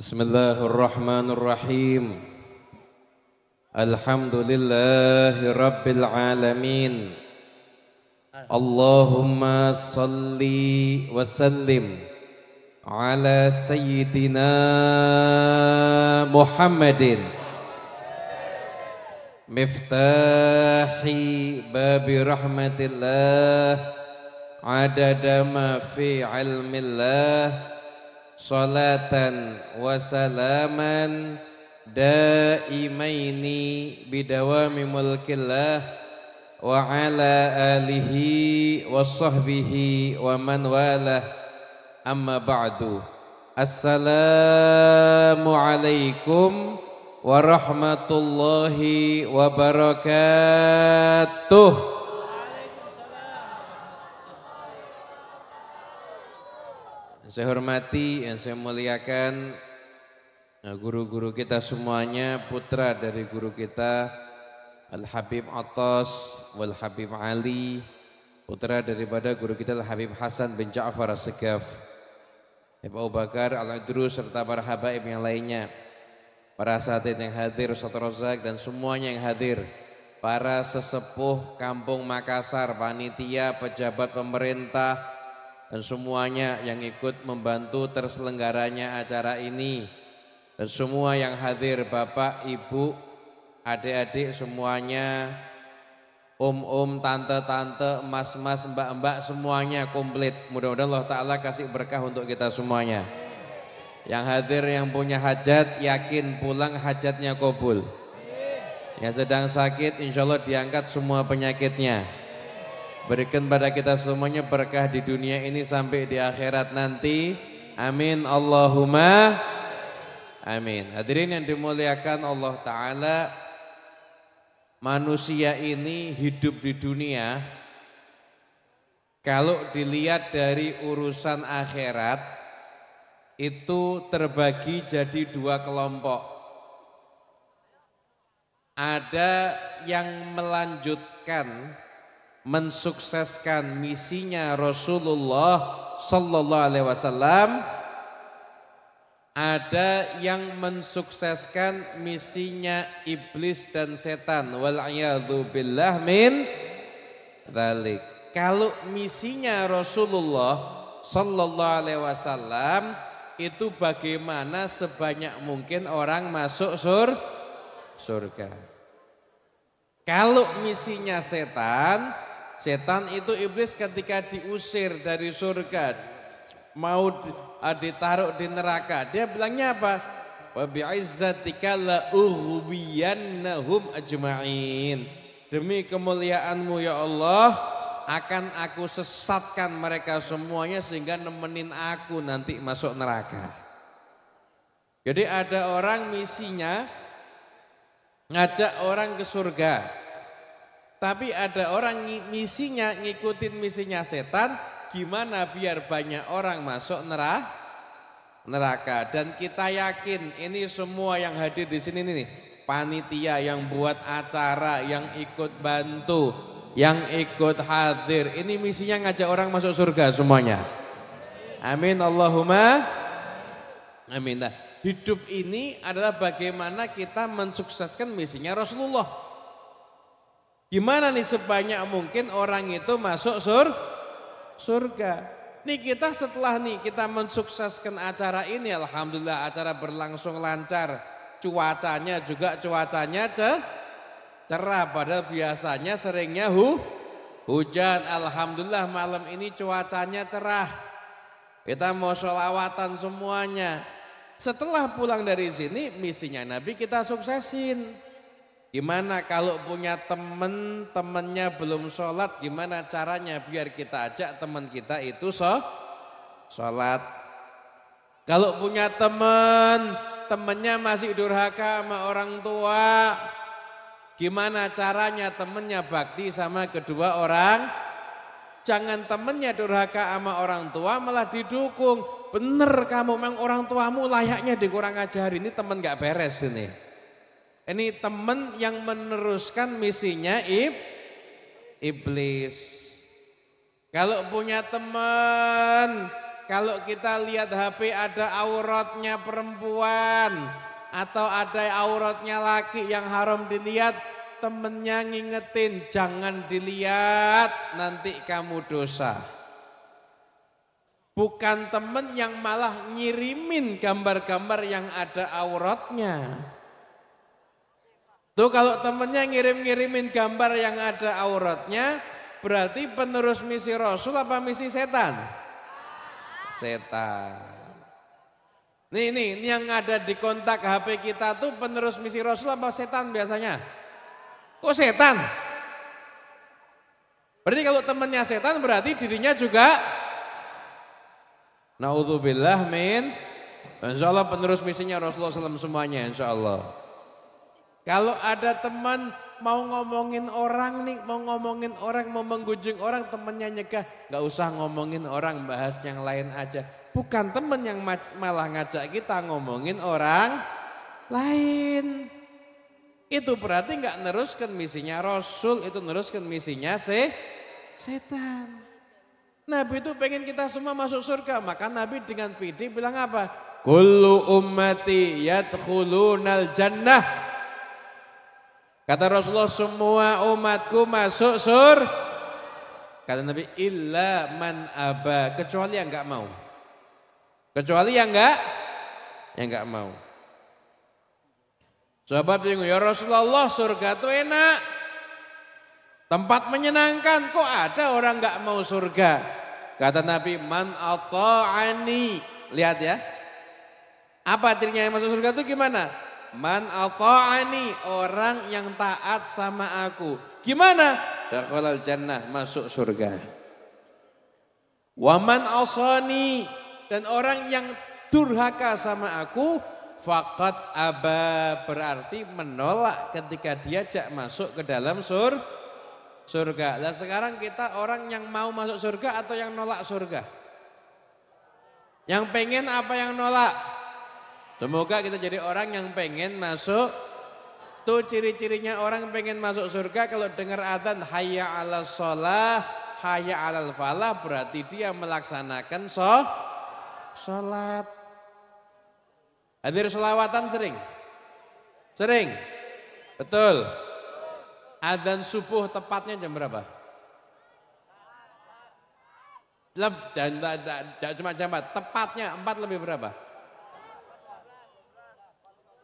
Bismillahirrahmanirrahim. Alhamdulillahi rabbil alamin. Allahumma salli wa sallim ala sayyidina Muhammadin miftahi babi rahmatillah adada ma fi ilmillah salatan wa salaman daimaini bidawami mulkillah wa ala alihi wa sahbihi wa man walah amma ba'du. Assalamu alaikum warahmatullahi wabarakatuh. Saya hormati yang saya muliakan guru-guru kita semuanya, putra dari guru kita Al-Habib Atas wal Habib Ali, putra daripada guru kita Al-Habib Hasan bin Ja'far As-Segaf, Habib Abu Bakar Al-Idrus serta para habaib yang lainnya, para asatidz yang hadir, Ustaz Rozak dan semuanya yang hadir, para sesepuh kampung Makassar, panitia, pejabat pemerintah, dan semuanya yang ikut membantu terselenggaranya acara ini, dan semua yang hadir, bapak, ibu, adik-adik semuanya, om-om, tante-tante, mas-mas, mbak-mbak, semuanya komplit. Mudah-mudahan Allah Ta'ala kasih berkah untuk kita semuanya. Yang hadir yang punya hajat, yakin pulang hajatnya kabul. Yang sedang sakit insya Allah diangkat semua penyakitnya. Berikan pada kita semuanya berkah di dunia ini sampai di akhirat nanti. Amin Allahumma amin. Hadirin yang dimuliakan Allah Ta'ala, manusia ini hidup di dunia, kalau dilihat dari urusan akhirat itu terbagi jadi dua kelompok. Ada yang melanjutkan, mensukseskan misinya Rasulullah Sallallahu Alaihi Wasallam, ada yang mensukseskan misinya iblis dan setan. Wal'iyadzu billah min dzalik. Kalau misinya Rasulullah Sallallahu Alaihi Wasallam itu bagaimana sebanyak mungkin orang masuk surga. Kalau misinya setan, setan itu iblis ketika diusir dari surga, mau ditaruh di neraka, dia bilangnya apa? Wa bi'izzatika la ughwiyannahum ajma'in. Demi kemuliaanmu ya Allah, akan aku sesatkan mereka semuanya sehingga nemenin aku nanti masuk neraka. Jadi ada orang misinya ngajak orang ke surga. Tapi ada orang misinya ngikutin misinya setan, gimana biar banyak orang masuk neraka. Dan kita yakin ini semua yang hadir di sini nih, panitia yang buat acara, yang ikut bantu, yang ikut hadir, ini misinya ngajak orang masuk surga semuanya. Amin Allahumma amin. Nah, hidup ini adalah bagaimana kita mensukseskan misinya Rasulullah. Gimana nih sebanyak mungkin orang itu masuk surga. Nih kita setelah nih kita mensukseskan acara ini, alhamdulillah acara berlangsung lancar. Cuacanya juga cerah, padahal biasanya seringnya hujan. Alhamdulillah malam ini cuacanya cerah. Kita mau sholawatan semuanya. Setelah pulang dari sini misinya Nabi kita suksesin. Gimana kalau punya temennya belum sholat, gimana caranya biar kita ajak teman kita itu sholat. Kalau punya temennya masih durhaka sama orang tua, gimana caranya temennya bakti sama kedua orang. Jangan temennya durhaka sama orang tua malah didukung. Bener kamu, memang orang tuamu layaknya dikurang ajar, ini temen gak beres ini. Ini teman yang meneruskan misinya iblis. Kalau punya teman kalau kita lihat HP ada auratnya perempuan atau ada auratnya laki yang haram dilihat, temennya ngingetin jangan dilihat nanti kamu dosa. Bukan temen yang malah ngirimin gambar-gambar yang ada auratnya. Tuh kalau temennya ngirim-ngirimin gambar yang ada auratnya, berarti penerus misi Rasul apa misi setan? Setan. Nih yang ada di kontak HP kita tuh penerus misi Rasul apa setan biasanya? Kok setan? Berarti kalau temennya setan berarti dirinya juga naudzubillah min. Insyaallah penerus misinya Rasulullah SAW semuanya insyaallah. Kalau ada teman mau ngomongin orang nih, mau ngomongin orang, mau menggunjing orang, temennya nyegah, gak usah ngomongin orang, bahas yang lain aja. Bukan temen yang malah ngajak kita ngomongin orang lain. Itu berarti gak neruskan misinya Rasul, itu neruskan misinya setan. Nabi itu pengen kita semua masuk surga, maka Nabi dengan pede bilang apa? Kullu ummati yadkhulunal jannah. Kata Rasulullah semua umatku masuk surga. Kata Nabi illa man aba, kecuali yang enggak mau. Kecuali yang enggak mau. Sahabat bingung, ya Rasulullah surga itu enak. Tempat menyenangkan, kok ada orang enggak mau surga? Kata Nabi, man ata'ani. Lihat ya. Apa artinya yang masuk surga itu gimana? Man ata'ani, orang yang taat sama aku. Gimana? Dakhalal jannah, masuk surga. Wa man asani, dan orang yang durhaka sama aku, faqad aba, berarti menolak ketika diajak masuk ke dalam surga. Nah sekarang kita orang yang mau masuk surga atau yang nolak surga? Yang pengen apa yang nolak? Semoga kita jadi orang yang pengen masuk. Tuh ciri-cirinya orang pengen masuk surga, kalau dengar adzan hayya 'alas shalah, hayya 'alal falah, berarti dia melaksanakan sholat. Hadir sholawatan sering? Sering? Betul. Adzan subuh tepatnya jam berapa? Dan tidak cuma jam 4, tepatnya 4 lebih berapa?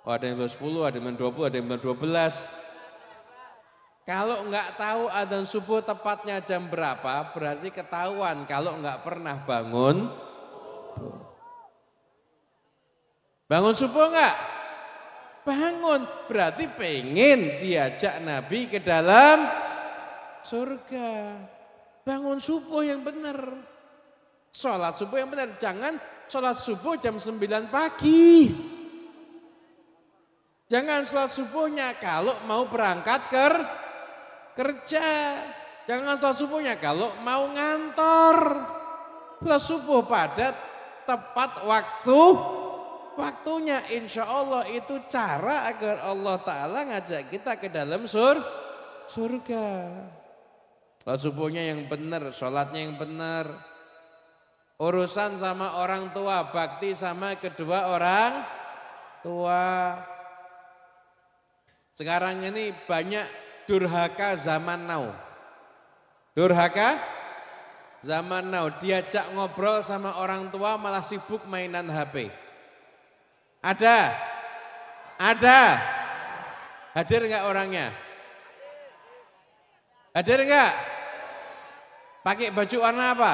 Oh ada yang 10, ada yang 20, ada yang 12. Kalau enggak tahu adzan subuh tepatnya jam berapa, berarti ketahuan kalau enggak pernah bangun. Bangun subuh enggak? Bangun, berarti pengen diajak Nabi ke dalam surga. Bangun subuh yang benar. Sholat subuh yang benar, jangan sholat subuh jam 9 pagi. Jangan sholat subuhnya kalau mau berangkat kerja. Jangan sholat subuhnya kalau mau ngantor. Sholat subuh pada tepat waktunya. Insya Allah itu cara agar Allah Ta'ala ngajak kita ke dalam surga. Sholat subuhnya yang benar, sholatnya yang benar. Urusan sama orang tua, bakti sama kedua orang tua. Sekarang ini banyak durhaka zaman now. Durhaka zaman now, diajak ngobrol sama orang tua malah sibuk mainan HP. Ada? Hadir enggak orangnya? Hadir enggak? Pakai baju warna apa?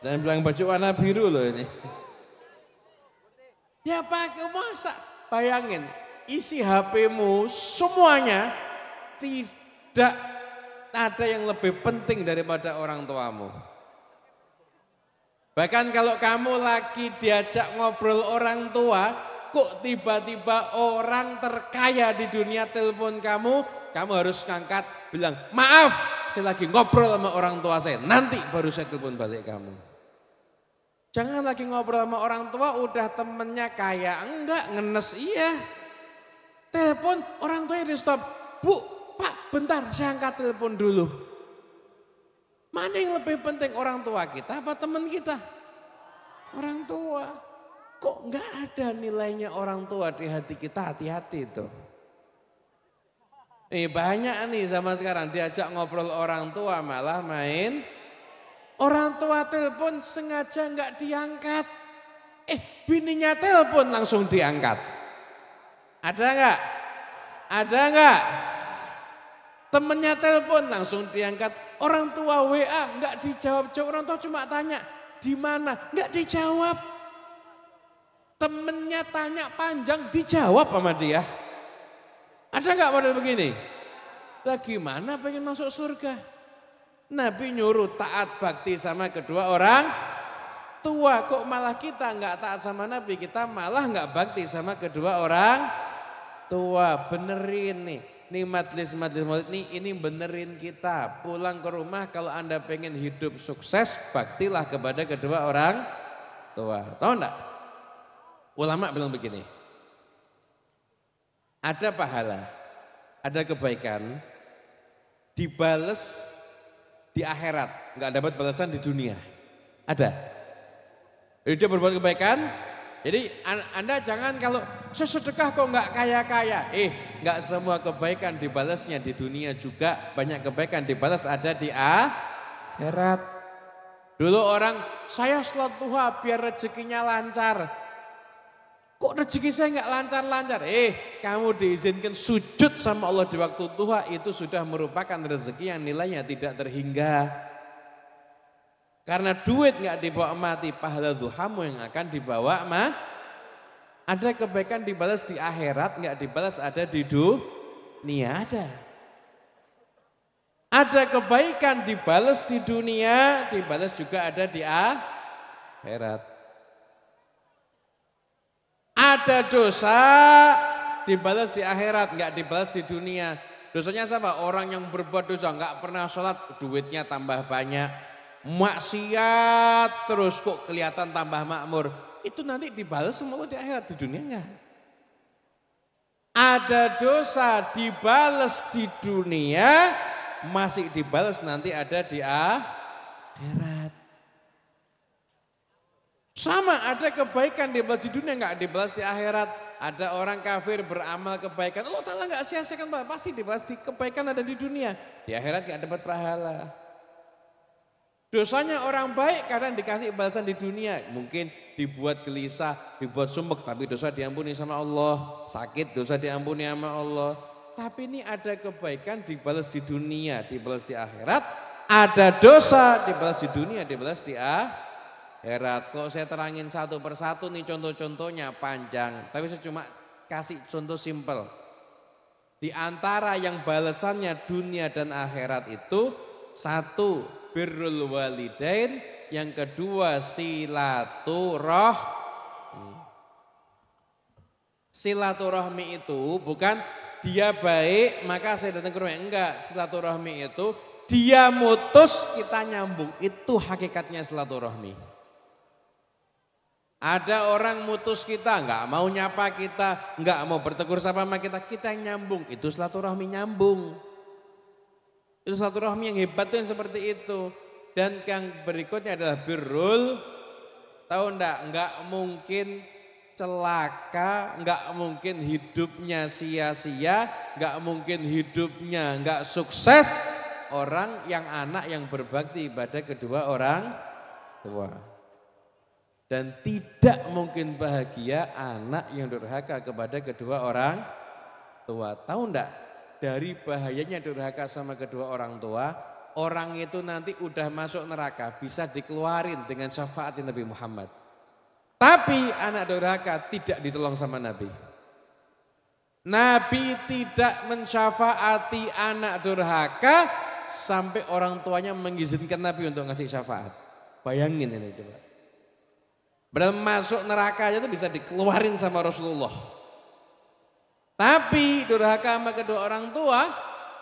Jangan bilang baju warna biru loh ini. Ya pakai, masa? Bayangin, isi HP-mu semuanya tidak ada yang lebih penting daripada orang tuamu. Bahkan kalau kamu lagi diajak ngobrol orang tua, kok tiba-tiba orang terkaya di dunia telepon kamu harus ngangkat bilang, maaf saya lagi ngobrol sama orang tua saya, nanti baru saya telepon balik kamu. Jangan lagi ngobrol sama orang tua, udah temennya kaya, enggak, ngenes iya. Telepon orang tuanya di stop, Bu, Pak bentar saya angkat telepon dulu. Mana Mana yang lebih penting, orang tua kita apa teman kita? Orang tua. Kok nggak ada nilainya orang tua di hati kita? Hati-hati itu. Banyak nih zaman sekarang diajak ngobrol orang tua malah main. Orang tua telepon sengaja nggak diangkat. Bininya telepon langsung diangkat. Ada nggak? Ada nggak? Temennya telepon langsung diangkat. Orang tua WA nggak dijawab. Orang tua cuma tanya di mana, nggak dijawab. Temennya tanya panjang dijawab sama dia. Ada nggak model begini? Lah gimana pengen masuk surga? Nabi nyuruh taat bakti sama kedua orang tua. Kok malah kita nggak taat sama Nabi, kita malah nggak bakti sama kedua orang tua. Benerin nih. Nih majlis maulid ini benerin kita. Pulang ke rumah kalau Anda pengen hidup sukses, baktilah kepada kedua orang tua. Tahu enggak? Ulama bilang begini. Ada pahala, ada kebaikan, dibales di akhirat, enggak dapat balasan di dunia. Ada. Jadi dia berbuat kebaikan. Jadi Anda jangan kalau sesedekah kok nggak kaya-kaya. Nggak semua kebaikan dibalasnya di dunia juga. Banyak kebaikan dibalas ada di akhirat. Dulu orang, saya sholat duha biar rezekinya lancar. Kok rezeki saya nggak lancar-lancar? Kamu diizinkan sujud sama Allah di waktu duha, itu sudah merupakan rezeki yang nilainya tidak terhingga. Karena duit nggak dibawa mati, pahala duhamu yang akan dibawa mah. Ada kebaikan dibalas di akhirat, nggak dibalas ada di dunia ada. Ada kebaikan dibalas di dunia, dibalas juga ada di akhirat. Ada dosa dibalas di akhirat, nggak dibalas di dunia. Dosanya sama, orang yang berbuat dosa nggak pernah sholat, duitnya tambah banyak. Maksiat terus kok kelihatan tambah makmur, itu nanti dibalas sama Allah di akhirat, di dunia enggak. Ada dosa dibalas di dunia, masih dibalas nanti ada di akhirat. Sama, ada kebaikan dibalas di dunia enggak dibalas di akhirat. Ada orang kafir beramal kebaikan, Allah Ta'ala enggak sia-siakan, pasti dibalas di kebaikan ada di dunia, di akhirat enggak dapat pahala. Dosanya orang baik kadang dikasih balasan di dunia. Mungkin dibuat gelisah, dibuat sumpek, tapi dosa diampuni sama Allah. Sakit, dosa diampuni sama Allah. Tapi ini ada kebaikan dibalas di dunia, dibalas di akhirat. Ada dosa dibalas di dunia, dibalas di akhirat. Kalau saya terangin satu persatu nih contoh-contohnya panjang. Tapi saya cuma kasih contoh simpel. Di antara yang balasannya dunia dan akhirat itu, satu, birrul walidain, yang kedua silaturahmi. Silaturahmi itu bukan dia baik maka saya datang ke rumah, enggak. Silaturahmi itu dia mutus kita nyambung, itu hakikatnya silaturahmi. Ada orang mutus kita, enggak mau nyapa kita, enggak mau bertegur sapa sama kita, kita yang nyambung, itu silaturahmi nyambung. Itu silaturahmi yang hebat tuh yang seperti itu. Dan yang berikutnya adalah birrul, tahu enggak mungkin celaka, enggak mungkin hidupnya sia-sia, enggak mungkin hidupnya enggak sukses orang yang anak yang berbakti pada kedua orang tua. Dan tidak mungkin bahagia anak yang durhaka kepada kedua orang tua. Tahu enggak? Dari bahayanya durhaka sama kedua orang tua, orang itu nanti udah masuk neraka bisa dikeluarin dengan syafaat Nabi Muhammad. Tapi anak durhaka tidak ditolong sama Nabi. Nabi tidak mensyafaati anak durhaka sampai orang tuanya mengizinkan Nabi untuk ngasih syafaat. Bayangin ini coba. Padahal masuk neraka aja itu bisa dikeluarin sama Rasulullah. Tapi durhaka sama kedua orang tua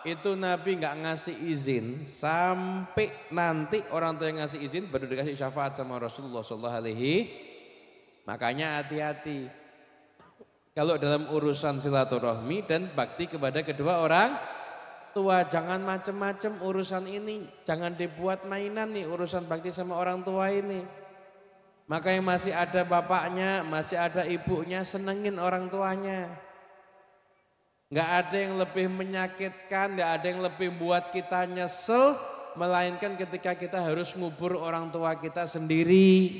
itu Nabi nggak ngasih izin sampai nanti orang tua yang ngasih izin baru dikasih syafaat sama Rasulullah Sallallahu Alaihi. Makanya hati-hati kalau dalam urusan silaturahmi dan bakti kepada kedua orang tua jangan macem-macem urusan ini. Jangan dibuat mainan nih urusan bakti sama orang tua ini. Maka yang masih ada bapaknya, masih ada ibunya, senengin orang tuanya. Nggak ada yang lebih menyakitkan, nggak ada yang lebih buat kita nyesel, melainkan ketika kita harus ngubur orang tua kita sendiri.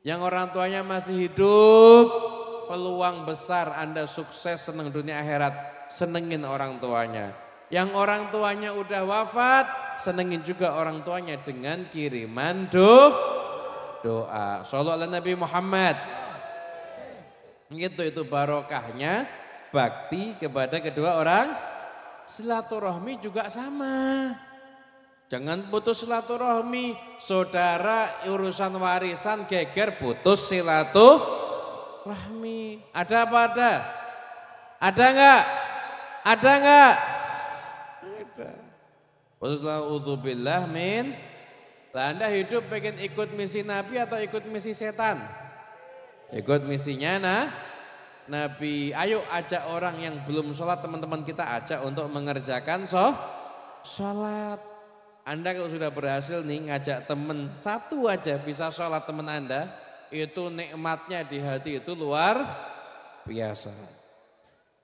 Yang orang tuanya masih hidup, peluang besar Anda sukses senang dunia akhirat, senengin orang tuanya. Yang orang tuanya udah wafat, senengin juga orang tuanya dengan kiriman doa. Shallallahu ala Nabi Muhammad. Itu barokahnya bakti kepada kedua orang. Silaturahmi juga sama. Jangan putus silaturahmi. Saudara urusan warisan geger putus silaturahmi. Ada apa ada? Ada enggak? Ada enggak? Ada. Putuslah udzubillah min. Lah Anda hidup pengen ikut misi Nabi atau ikut misi setan? Ikut misinya Nabi. Ayo ajak orang yang belum sholat, teman-teman kita ajak untuk mengerjakan sholat. Anda kalau sudah berhasil nih ngajak teman satu aja bisa sholat teman Anda, itu nikmatnya di hati itu luar biasa.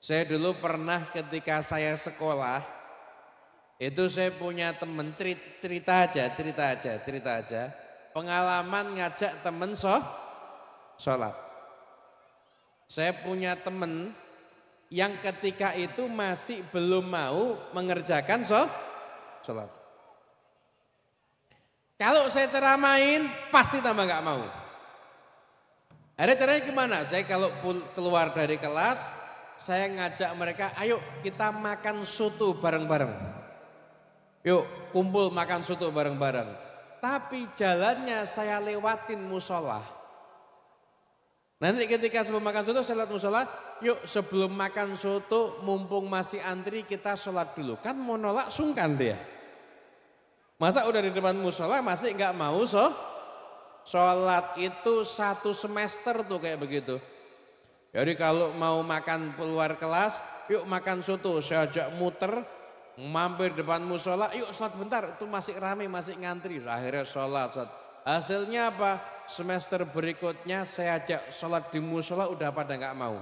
Saya dulu pernah ketika saya sekolah, itu saya punya teman cerita aja. Pengalaman ngajak teman sholat. Saya punya teman yang ketika itu masih belum mau mengerjakan sholat. Kalau saya ceramain pasti tambah gak mau. Ada caranya gimana? Saya kalau keluar dari kelas, saya ngajak mereka, ayo kita makan soto bareng-bareng. Yuk kumpul makan soto bareng-bareng. Tapi jalannya saya lewatin musola. Nanti ketika sebelum makan soto saya lewat musola. Yuk sebelum makan soto mumpung masih antri kita sholat dulu. Kan mau nolak sungkan dia. Masa udah di depan musola masih nggak mau sholat. Itu 1 semester tuh kayak begitu. Jadi kalau mau makan keluar kelas, yuk makan soto. Saya ajak muter. Mampir depan musola, yuk sholat bentar, itu masih ramai, masih ngantri. Akhirnya sholat. Hasilnya apa? Semester berikutnya saya ajak sholat di musola udah pada nggak mau.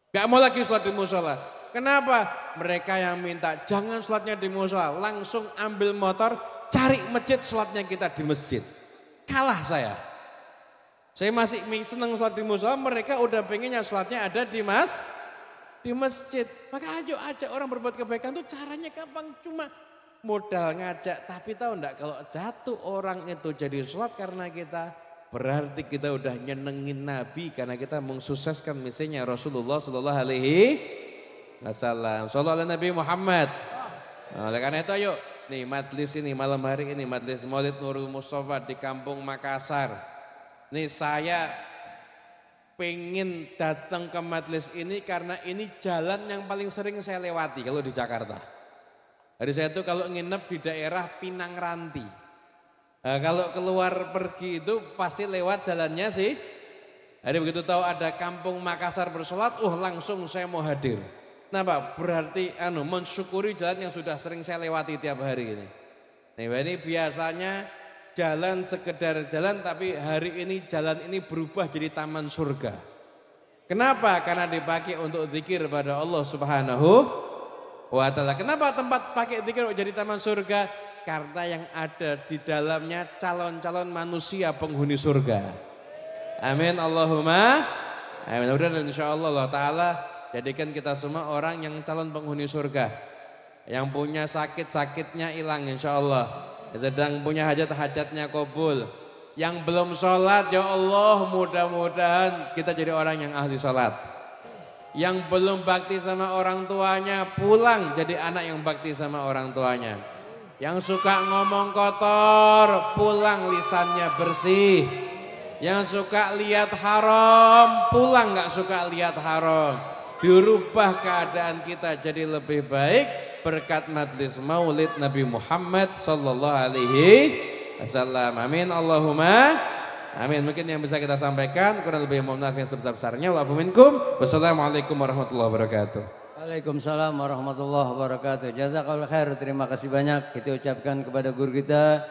Nggak mau lagi sholat di musola. Kenapa? Mereka yang minta jangan sholatnya di musola, langsung ambil motor, cari masjid, sholatnya kita di masjid. Kalah saya. Saya masih seneng sholat di musola, mereka udah pengennya sholatnya ada di masjid. Maka ayo ajak orang berbuat kebaikan itu caranya gampang, cuma modal ngajak. Tapi tahu enggak kalau jatuh orang itu jadi sholat karena kita, berarti kita udah nyenengin Nabi karena kita mensukseskan misinya Rasulullah Sallallahu Alaihi Wasallam. Sallallahu Nabi Muhammad. Nah, oleh karena itu ayo nih majlis ini malam hari ini majlis Maulid Nurul Mustafa di Kampung Makassar. Nih saya pengen datang ke majelis ini karena ini jalan yang paling sering saya lewati kalau di Jakarta. Hari saya itu kalau nginep di daerah Pinang Ranti. Nah, kalau keluar pergi itu pasti lewat jalannya sih. Hari begitu tahu ada Kampung Makassar bersolat, langsung saya mau hadir. Kenapa? Berarti mensyukuri jalan yang sudah sering saya lewati tiap hari ini. Nah, ini biasanya jalan sekedar jalan, tapi hari ini jalan ini berubah jadi taman surga. Kenapa? Karena dipakai untuk zikir pada Allah Subhanahu wa Ta'ala. Kenapa tempat pakai zikir jadi taman surga? Karena yang ada di dalamnya calon-calon manusia penghuni surga. Amin Allahumma amin. Mudah-mudahan insyaallah Allah Ta'ala jadikan kita semua orang yang calon penghuni surga. Yang punya sakit-sakitnya hilang insyaallah. Sedang punya hajat-hajatnya kabul. Yang belum sholat ya Allah mudah-mudahan kita jadi orang yang ahli sholat. Yang belum bakti sama orang tuanya pulang jadi anak yang bakti sama orang tuanya. Yang suka ngomong kotor pulang lisannya bersih. Yang suka lihat haram pulang gak suka lihat haram. Dirubah keadaan kita jadi lebih baik berkat majlis Maulid Nabi Muhammad sallallahu alaihi wasallam. Amin Allahumma amin. Mungkin yang bisa kita sampaikan, kurang lebih mohon maaf yang sebesar-besarnya. Wa'afu minkum. Wassalamualaikum warahmatullahi wabarakatuh. Waalaikumsalam warahmatullahi wabarakatuh. Jazakallahu khair. Terima kasih banyak kita ucapkan kepada guru kita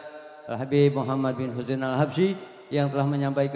Al Habib Muhammad bin Husain Al Habsyi yang telah menyampaikan